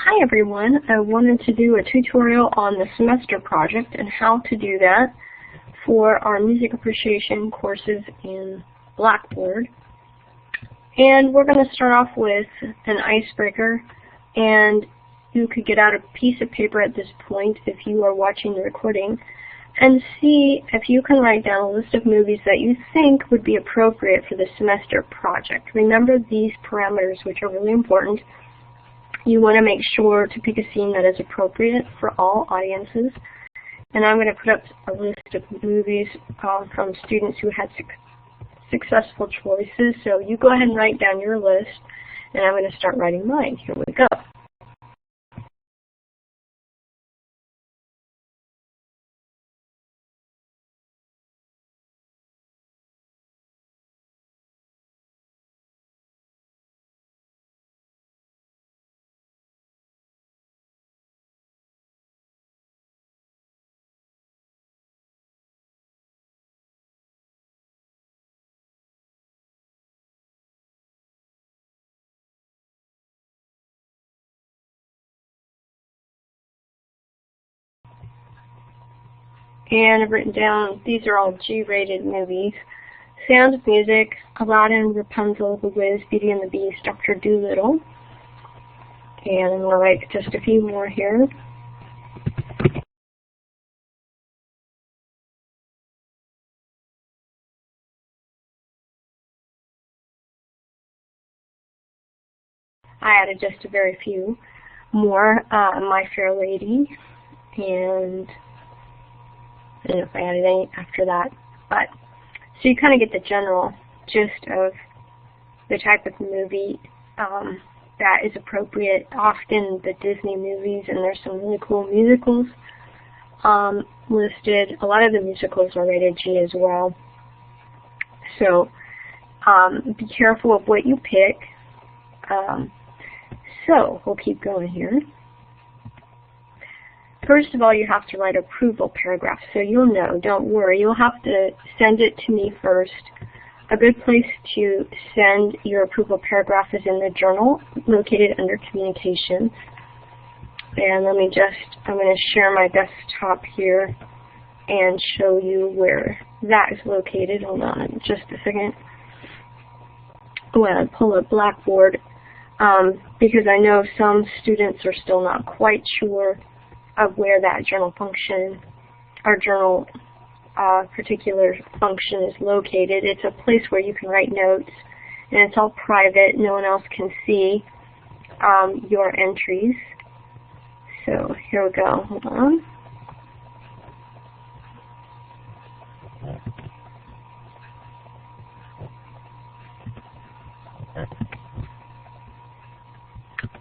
Hi everyone, I wanted to do a tutorial on the semester project and how to do that for our music appreciation courses in Blackboard. And we're going to start off with an icebreaker, and you could get out a piece of paper at this point if you are watching the recording and see if you can write down a list of movies that you think would be appropriate for the semester project. Remember these parameters, which are really important. You want to make sure to pick a scene that is appropriate for all audiences. And I'm going to put up a list of movies from students who had successful choices. So you go ahead and write down your list, and I'm going to start writing mine. Here we go. And I've written down, these are all G-rated movies. Sound of Music, Aladdin, Rapunzel, The Wiz, Beauty and the Beast, Dr. Dolittle. And I'm going to write just a few more here. I added just a very few more. My Fair Lady, and I don't know if I added any after that, but so you kind of get the general gist of the type of movie that is appropriate. Often the Disney movies, and there's some really cool musicals listed. A lot of the musicals are rated G as well. So be careful of what you pick. So we'll keep going here. First of all, you have to write approval paragraph, so you'll know. Don't worry, you'll have to send it to me first. A good place to send your approval paragraph is in the journal, located under communication. And I'm going to share my desktop here and show you where that is located. Hold on just a second. I'm going to pull up Blackboard because I know some students are still not quite sure of where that journal function, our journal particular function is located. It's a place where you can write notes, and it's all private. No one else can see your entries. So here we go. Hold on.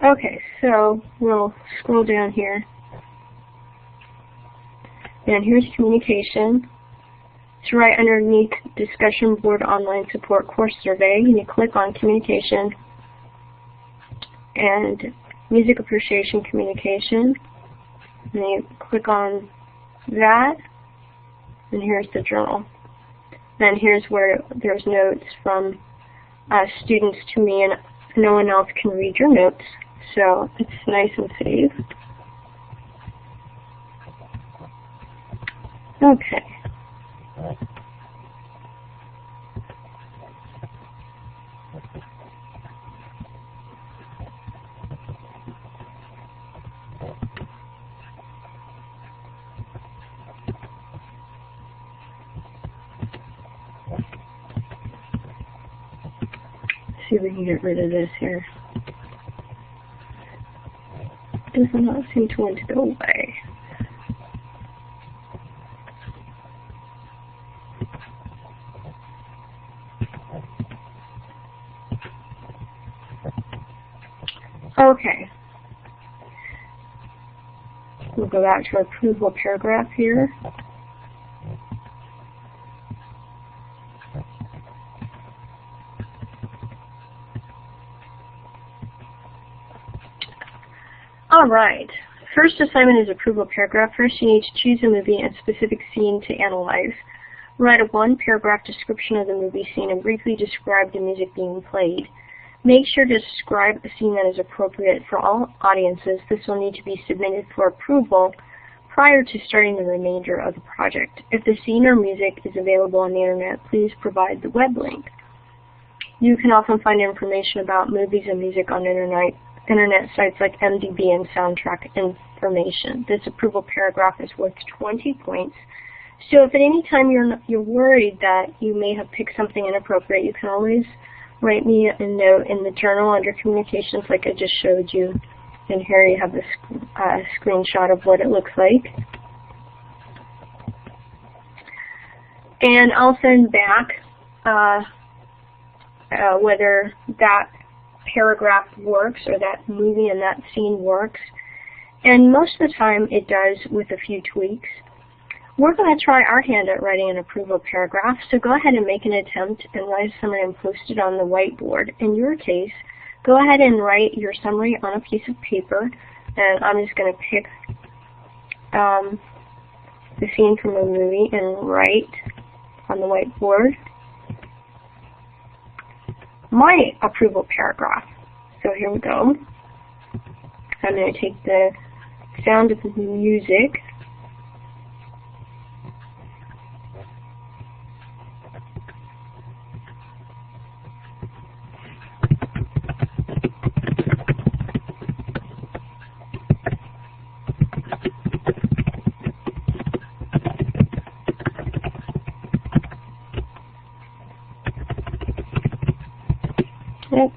Okay, so we'll scroll down here. And here's communication. To write underneath discussion board online support course survey, you click on communication and music appreciation communication. And you click on that, and here's the journal. Then here's where there's notes from students to me, and no one else can read your notes. So it's nice and safe. Okay. See if we can get rid of this here. Does not seem to want to go away. Okay. We'll go back to our approval paragraph here. All right. First assignment is approval paragraph. First, you need to choose a movie and specific scene to analyze. Write a one-paragraph description of the movie scene and briefly describe the music being played. Make sure to describe a scene that is appropriate for all audiences. This will need to be submitted for approval prior to starting the remainder of the project. If the scene or music is available on the internet, please provide the web link. You can often find information about movies and music on internet sites like MDB and Soundtrack Information. This approval paragraph is worth 20 points. So if at any time you're worried that you may have picked something inappropriate, you can always write me a note in the journal under communications like I just showed you. And here you have this screenshot of what it looks like. And I'll send back whether that paragraph works or that movie and that scene works. And most of the time it does with a few tweaks. We're going to try our hand at writing an approval paragraph, so go ahead and make an attempt and write a summary and post it on the whiteboard. In your case, go ahead and write your summary on a piece of paper, and I'm just going to pick the scene from a movie and write on the whiteboard my approval paragraph. So here we go. I'm going to take the Sound of Music . Oops.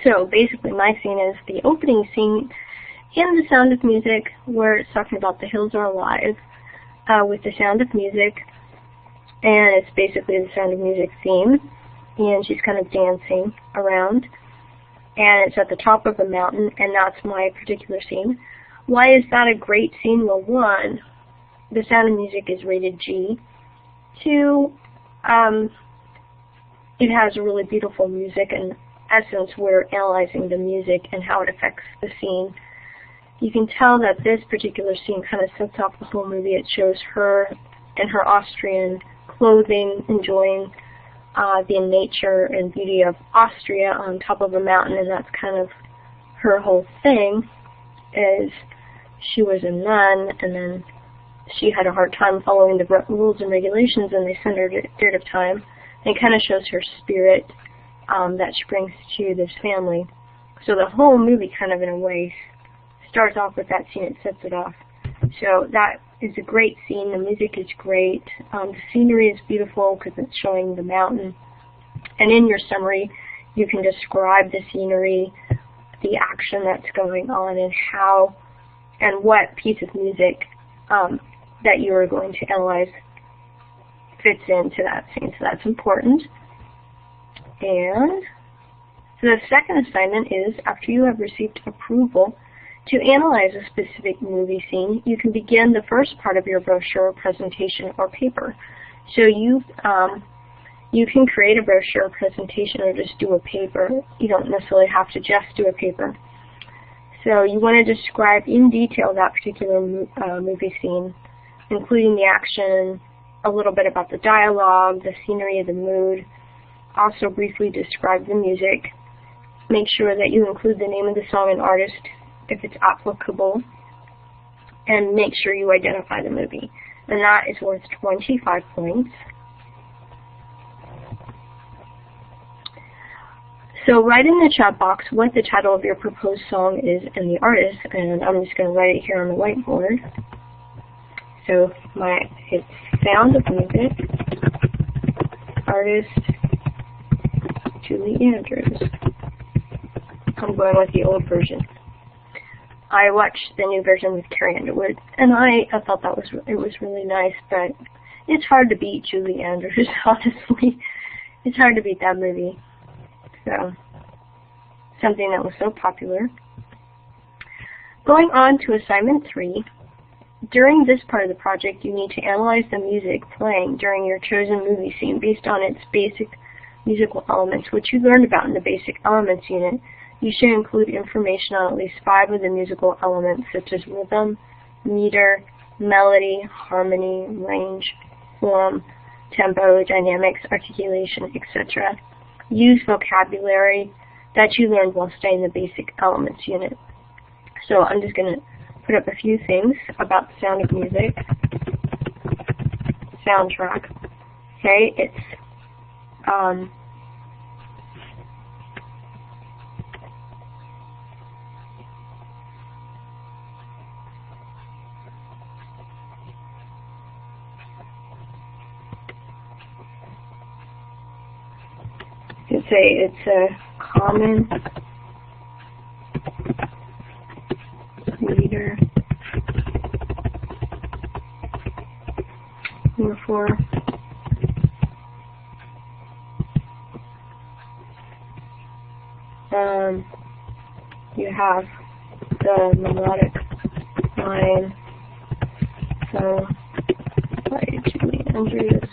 So basically my scene is the opening scene in The Sound of Music, where it's talking about The Hills Are Alive with The Sound of Music, and it's basically the Sound of Music theme, and she's kind of dancing around, and it's at the top of a mountain, and that's my particular scene. Why is that a great scene? Well, one, The Sound of Music is rated G. Two, it has really beautiful music, and essence, we're analyzing the music and how it affects the scene. You can tell that this particular scene kind of sets off the whole movie. It shows her in her Austrian clothing, enjoying the nature and beauty of Austria on top of a mountain, and that's kind of her whole thing, is she was a nun, and then she had a hard time following the rules and regulations, and they sent her to a period of time. And it kind of shows her spirit that she brings to this family. So the whole movie kind of in a way starts off with that scene. It sets it off. So that is a great scene. The music is great. The scenery is beautiful because it's showing the mountain. And in your summary, you can describe the scenery, the action that's going on, and how and what piece of music that you are going to analyze fits into that scene. So that's important. And so the second assignment is, after you have received approval to analyze a specific movie scene, you can begin the first part of your brochure, presentation, or paper. So you can create a brochure, presentation, or just do a paper. You don't necessarily have to just do a paper. So you want to describe in detail that particular movie scene, including the action, a little bit about the dialogue, the scenery, the mood. Also briefly describe the music. Make sure that you include the name of the song and artist if it's applicable. And make sure you identify the movie. And that is worth 25 points. So write in the chat box what the title of your proposed song is and the artist. And I'm just going to write it here on the whiteboard. So it's Sound of Music, artist Julie Andrews. I'm going with the old version. I watched the new version with Carrie Underwood, and I thought it was really nice, but it's hard to beat Julie Andrews, honestly. It's hard to beat that movie. So, something that was so popular. Going on to assignment 3. During this part of the project, you need to analyze the music playing during your chosen movie scene based on its basic musical elements, which you learned about in the Basic Elements unit. You should include information on at least 5 of the musical elements, such as rhythm, meter, melody, harmony, range, form, tempo, dynamics, articulation, etc. Use vocabulary that you learned while studying the Basic Elements unit. So I'm just going to put up a few things about the Sound of Music soundtrack. Okay, it's you could say it's a common reader for you have the melodic line, so by Julie Andrews,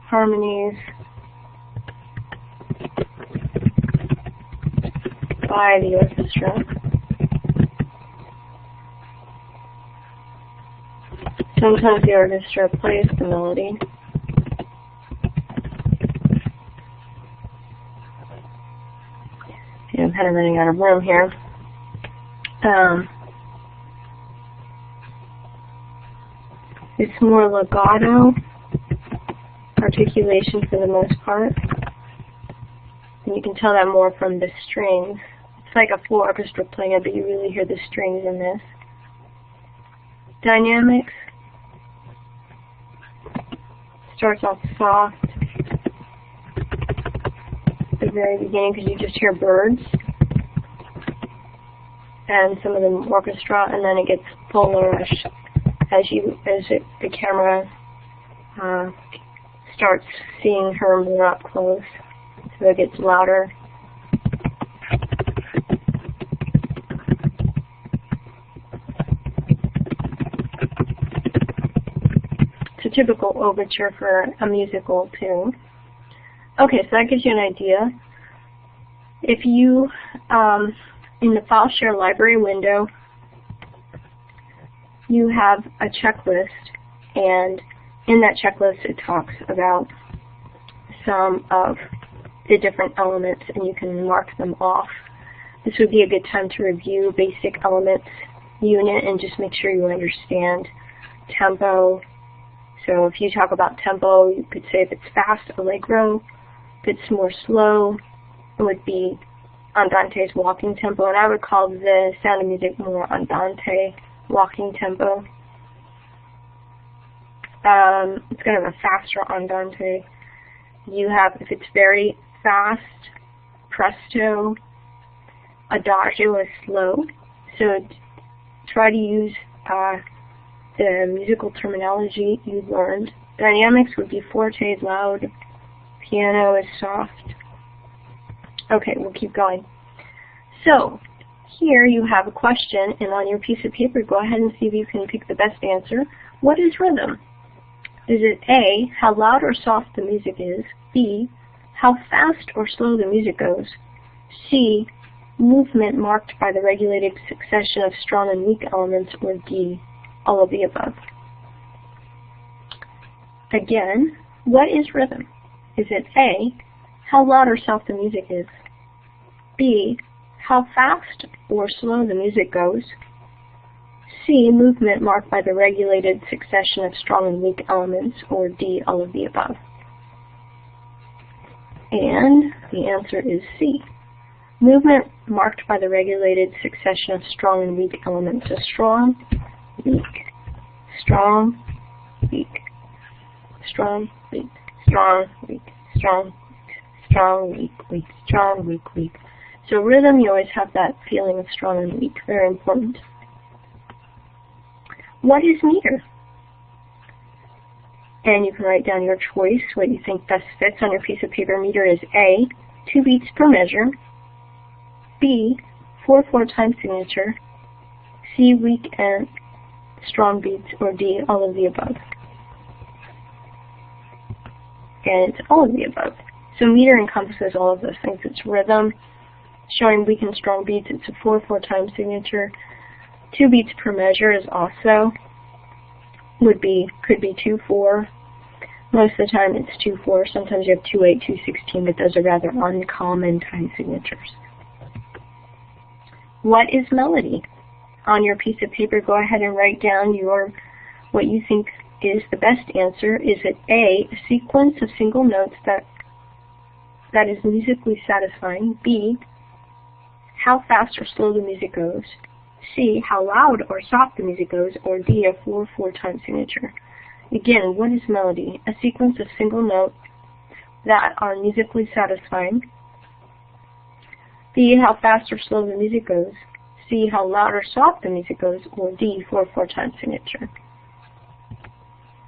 harmonies by the orchestra. Sometimes the orchestra plays the melody. Yeah, I'm kind of running out of room here. It's more legato, articulation for the most part. And you can tell that more from the strings. It's like a full orchestra playing it, but you really hear the strings in this. Dynamics. Starts off soft at the very beginning because you just hear birds and some of the orchestra, and then it gets fuller as the camera starts seeing her more up close, so it gets louder. It's a typical overture for a musical too. Okay, so that gives you an idea. If you, in the File Share Library window, you have a checklist, and in that checklist it talks about some of the different elements, and you can mark them off. This would be a good time to review Basic Elements unit and just make sure you understand tempo. So if you talk about tempo, you could say if it's fast, allegro. If it's more slow, it would be Andante's walking tempo, and I would call the Sound of Music more Andante walking tempo. It's kind of a faster Andante. You have, if it's very fast, presto. Adagio is slow. So try to use the musical terminology you learned. Dynamics would be forte is loud, piano is soft. Okay, we'll keep going. So here you have a question, and on your piece of paper, go ahead and see if you can pick the best answer. What is rhythm? Is it A, how loud or soft the music is? B, how fast or slow the music goes? C, movement marked by the regulated succession of strong and weak elements? Or D, all of the above? Again, what is rhythm? Is it A, how loud or soft the music is? B, how fast or slow the music goes? C, movement marked by the regulated succession of strong and weak elements? Or D, all of the above? And the answer is C. Movement marked by the regulated succession of strong and weak elements. So strong, weak, strong, weak, strong, weak, strong, weak, strong, strong, weak, weak, strong, weak, weak. So rhythm, you always have that feeling of strong and weak. Very important. What is meter? And you can write down your choice, what you think best fits on your piece of paper. Meter is A, 2 beats per measure, B, 4/4 time signature, C, weak and strong beats, or D, all of the above. And it's all of the above. So meter encompasses all of those things. It's rhythm, showing weak and strong beats. It's a 4/4 time signature. 2 beats per measure is also, could be 2/4. Most of the time it's 2/4. Sometimes you have 2/8, 2/16, but those are rather uncommon time signatures. What is melody? On your piece of paper, go ahead and write down what you think is the best answer. Is it A, a sequence of single notes that is musically satisfying? B, how fast or slow the music goes? C, how loud or soft the music goes? Or D, a 4/4 time signature? Again, what is melody? A sequence of single notes that are musically satisfying. B, how fast or slow the music goes. C, how loud or soft the music goes. Or D, 4/4 time signature.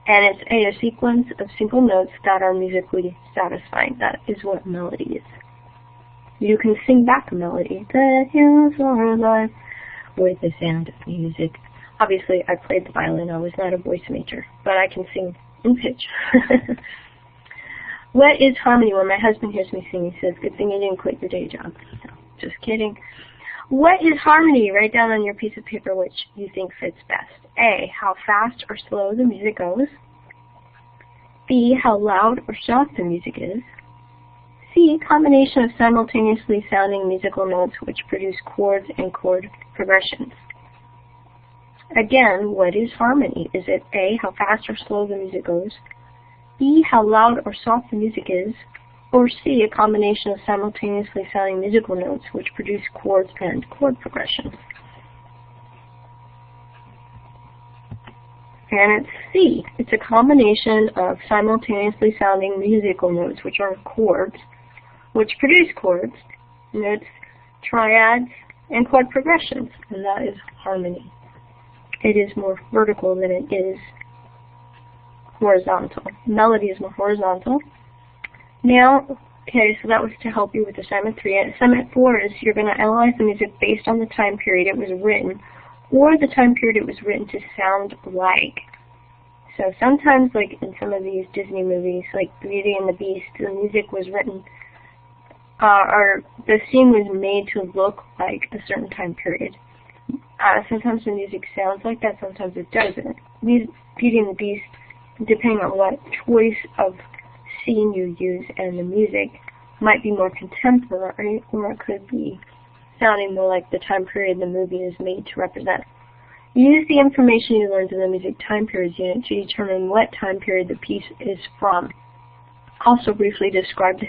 And it's A, a sequence of single notes that are musically satisfying. That is what melody is. You can sing back a melody. The hills are alive with the sound of music. Obviously, I played the violin. I was not a voice major, but I can sing in pitch. What is harmony? When my husband hears me sing, he says, "Good thing you didn't quit your day job." No, just kidding. What is harmony? Write down on your piece of paper which you think fits best. A, how fast or slow the music goes. B, how loud or soft the music is. C, combination of simultaneously sounding musical notes which produce chords and chord progressions. Again, what is harmony? Is it A, how fast or slow the music goes? B, how loud or soft the music is? Or C, a combination of simultaneously sounding musical notes which produce chords and chord progressions? And it's C. It's a combination of simultaneously sounding musical notes, which are chords, which produce chords, notes, triads, and chord progressions. And that is harmony. It is more vertical than it is horizontal. Melody is more horizontal. Now, okay, so that was to help you with assignment 3. Assignment 4 is you're going to analyze the music based on the time period it was written, or the time period it was written to sound like. So sometimes, like in some of these Disney movies, like Beauty and the Beast, the music was written, or the scene was made to look like a certain time period. Sometimes the music sounds like that, sometimes it doesn't. Beauty and the Beast, depending on what choice of scene you use and the music, might be more contemporary, or it could be sounding more like the time period the movie is made to represent. Use the information you learned in the music time periods unit to determine what time period the piece is from. Also briefly describe the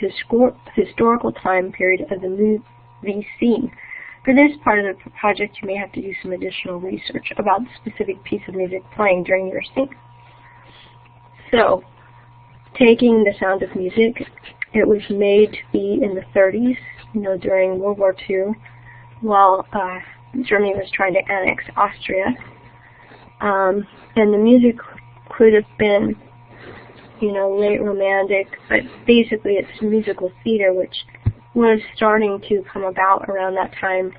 historical time period of the movie scene. For this part of the project, you may have to do some additional research about the specific piece of music playing during your scene. So, taking The Sound of Music, it was made to be in the 30s, during World War II, while Germany was trying to annex Austria. And the music could have been, late romantic, but basically it's musical theater, which was starting to come about around that time.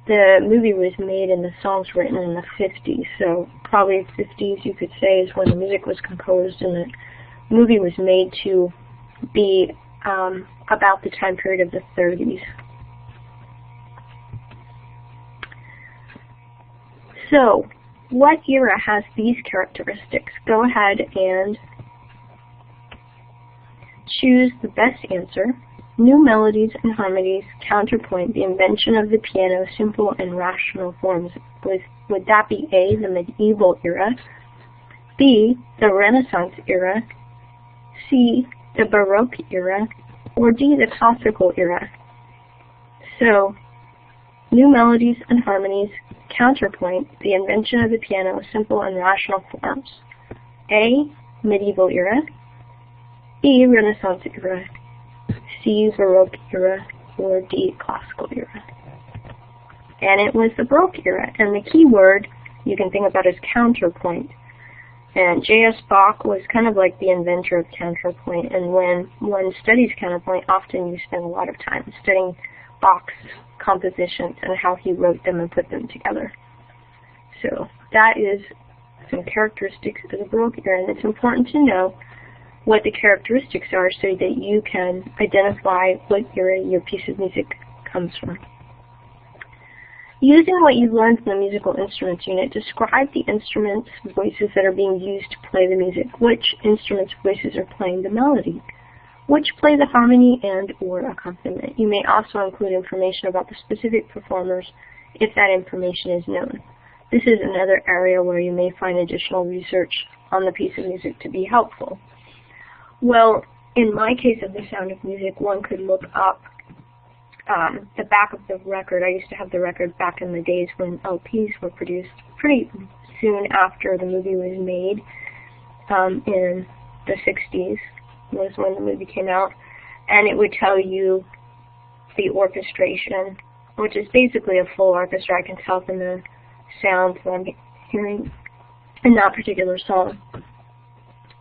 The movie was made and the songs written in the 50s, so probably 50s you could say is when the music was composed, and the movie was made to be about the time period of the 30s. So, what era has these characteristics? Go ahead and choose the best answer. New melodies and harmonies counterpoint the invention of the piano, simple and rational forms. Would that be A, the medieval era, B, the Renaissance era, C, the Baroque era, or D, the classical era? So, new melodies and harmonies counterpoint the invention of the piano with simple and rational forms. A. Medieval era. B. Renaissance era. C. Baroque era. Or D. Classical era. And it was the Baroque era. And the key word you can think about is counterpoint. And J.S. Bach was kind of like the inventor of counterpoint. And when one studies counterpoint, often you spend a lot of time studying Bach's compositions and how he wrote them and put them together. So that is some characteristics of the Baroque era, and it's important to know what the characteristics are so that you can identify what era your piece of music comes from. Using what you've learned from the musical instruments unit, describe the instruments' voices that are being used to play the music. Which instruments' voices are playing the melody? Which play the harmony and or accompaniment? You may also include information about the specific performers if that information is known. This is another area where you may find additional research on the piece of music to be helpful. Well, in my case of The Sound of Music, one could look up the back of the record. I used to have the record back in the days when LPs were produced pretty soon after the movie was made, in the 60s was when the movie came out, and it would tell you the orchestration, which is basically a full orchestra. I can tell from the sounds that I'm hearing in that particular song.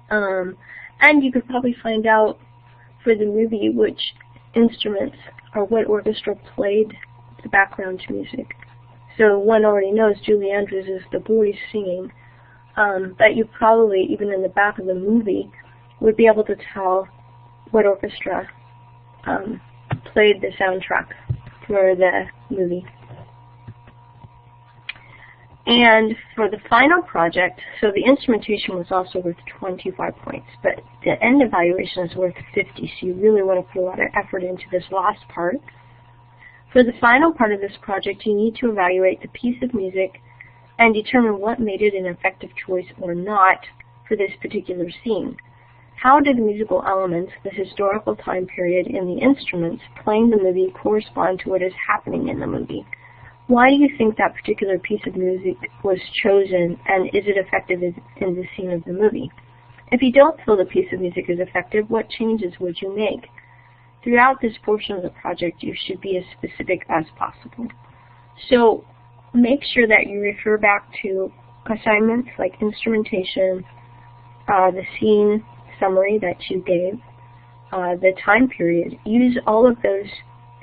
And you could probably find out for the movie which instruments or what orchestra played the background music. So one already knows Julie Andrews is the voice singing, but you probably, even in the back of the movie, would be able to tell what orchestra played the soundtrack for the movie. And for the final project, so the instrumentation was also worth 25 points, but the end evaluation is worth 50, so you really want to put a lot of effort into this last part. For the final part of this project, you need to evaluate the piece of music and determine what made it an effective choice or not for this particular scene. How do the musical elements, the historical time period, and the instruments playing the movie correspond to what is happening in the movie? Why do you think that particular piece of music was chosen, and is it effective in the scene of the movie? If you don't feel the piece of music is effective, what changes would you make? Throughout this portion of the project, you should be as specific as possible. So make sure that you refer back to assignments like instrumentation, the scene summary that you gave, the time period. Use all of those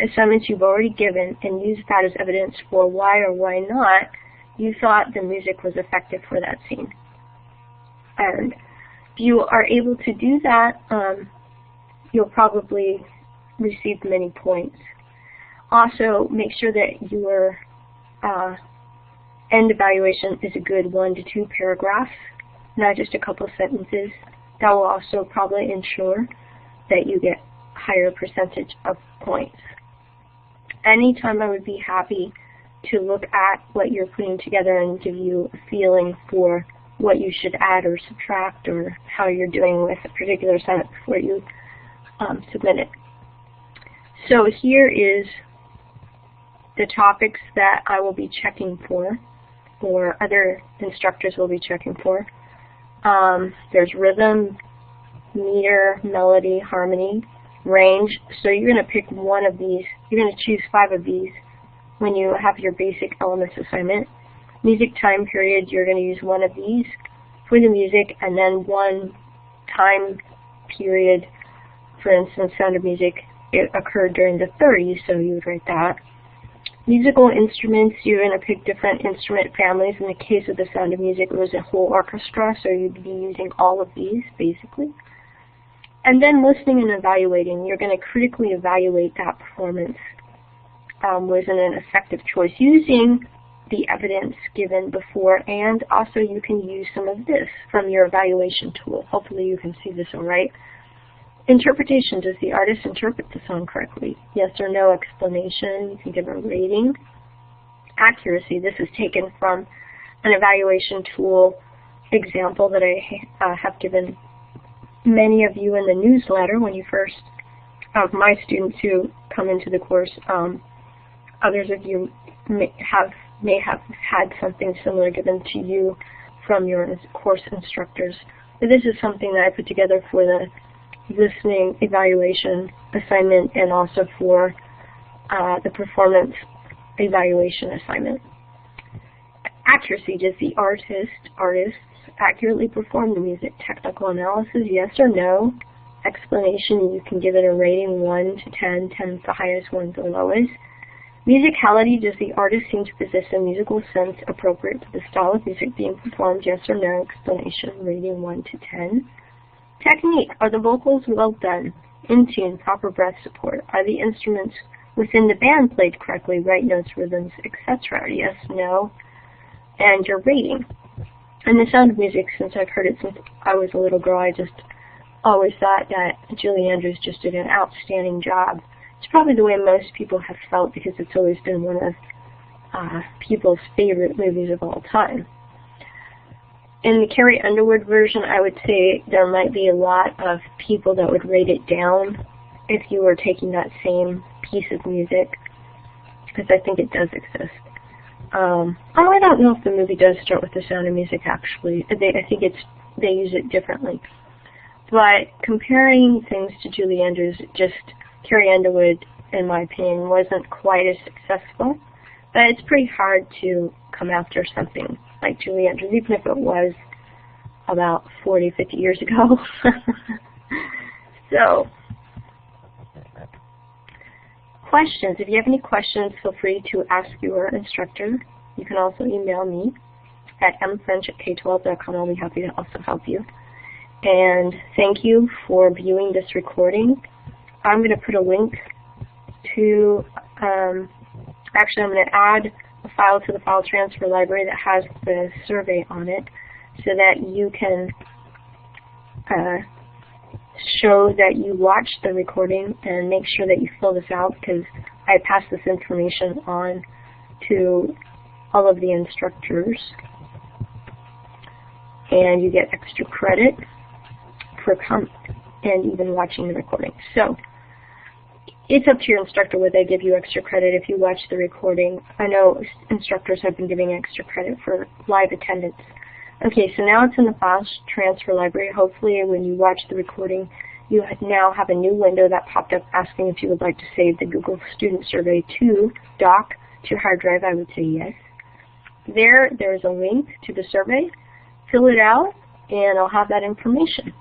assignments you've already given and use that as evidence for why or why not you thought the music was effective for that scene. And if you are able to do that, you'll probably receive many points. Also, make sure that your end evaluation is a good 1 to 2 paragraphs, not just a couple sentences. That will also probably ensure that you get a higher percentage of points. Anytime I would be happy to look at what you're putting together and give you a feeling for what you should add or subtract or how you're doing with a particular assignment before you submit it. So here is the topics that I will be checking for, or other instructors will be checking for. There's rhythm, meter, melody, harmony, range. So you're going to pick one of these. You're going to choose 5 of these when you have your basic elements assignment. Music time period, you're going to use one of these for the music, and then one time period. For instance, Sound of Music, it occurred during the 30s, so you would write that. Musical instruments, you're going to pick different instrument families. In the case of the Sound of Music, it was a whole orchestra, so you'd be using all of these, basically. And then listening and evaluating, you're going to critically evaluate that performance. Was it an effective choice using the evidence given before, and also you can use some of this from your evaluation tool. Hopefully you can see this all right. Interpretation, does the artist interpret the song correctly? Yes or no explanation, you can give a rating. Accuracy, this is taken from an evaluation tool example that I have given many of you in the newsletter when you first, of my students who come into the course, others of you may have had something similar given to you from your course instructors. But this is something that I put together for the listening evaluation assignment and also for the performance evaluation assignment. Accuracy. Does the artists accurately perform the music? Technical analysis, yes or no. Explanation, you can give it a rating 1 to 10, 10 is the highest, 1 is the lowest. Musicality, does the artist seem to possess a musical sense appropriate to the style of music being performed, yes or no. Explanation, rating 1 to 10. Technique, are the vocals well done? In tune, proper breath support. Are the instruments within the band played correctly, right notes, rhythms, etc.? Yes, no. And your rating. And The Sound of Music, since I've heard it since I was a little girl, I just always thought that Julie Andrews just did an outstanding job. It's probably the way most people have felt because it's always been one of people's favorite movies of all time. In the Carrie Underwood version, I would say there might be a lot of people that would rate it down if you were taking that same piece of music, because I think it does exist. I don't know if the movie does start with The Sound of Music, actually. I think they use it differently. But comparing things to Julie Andrews, just Carrie Underwood, in my opinion, wasn't quite as successful. But it's pretty hard to come after something like Julie Andrews, even if it was about 40, 50 years ago. So, questions. If you have any questions, feel free to ask your instructor. You can also email me at mfrench@k12.com. I'll be happy to also help you. And thank you for viewing this recording. I'm going to put a link to, actually I'm going to add a file to the file transfer library that has the survey on it so that you can show that you watched the recording and make sure that you fill this out, because I pass this information on to all of the instructors and you get extra credit for and even watching the recording. So it's up to your instructor whether they give you extra credit if you watch the recording. I know instructors have been giving extra credit for live attendance. Okay, so now it's in the file transfer library. Hopefully when you watch the recording, you now have a new window that popped up asking if you would like to save the Google Student Survey to Doc, to your hard drive. I would say yes. There's a link to the survey. Fill it out, and I'll have that information.